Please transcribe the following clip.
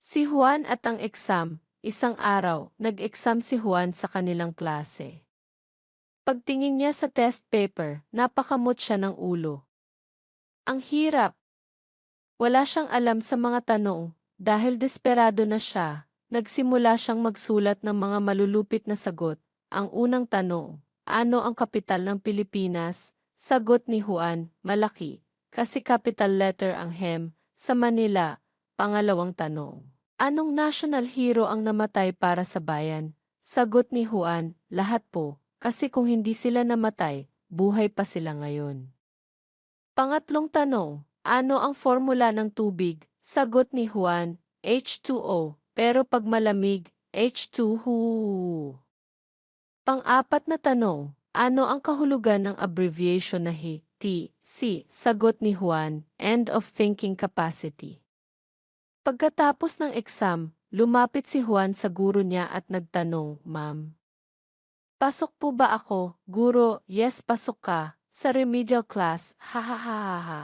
Si Juan at ang exam. Isang araw, nag-exam si Juan sa kanilang klase. Pagtingin niya sa test paper, napakamot siya ng ulo. Ang hirap. Wala siyang alam sa mga tanong. Dahil desperado na siya, nagsimula siyang magsulat ng mga malulupit na sagot. Ang unang tanong, ano ang kapital ng Pilipinas? Sagot ni Juan, malaki. Kasi capital letter ang hem, sa Manila. Pangalawang tanong, anong national hero ang namatay para sa bayan? Sagot ni Juan, lahat po. Kasi kung hindi sila namatay, buhay pa sila ngayon. Pangatlong tanong, ano ang formula ng tubig? Sagot ni Juan, H2O, pero pag malamig, H2O. Pang-apat na tanong, ano ang kahulugan ng abbreviation na HTC? Sagot ni Juan, end of thinking capacity. Pagkatapos ng exam, lumapit si Juan sa guro niya at nagtanong, Ma'am, pasok po ba ako? Guro, yes pasok ka. Sa remedial class, ha ha ha ha ha.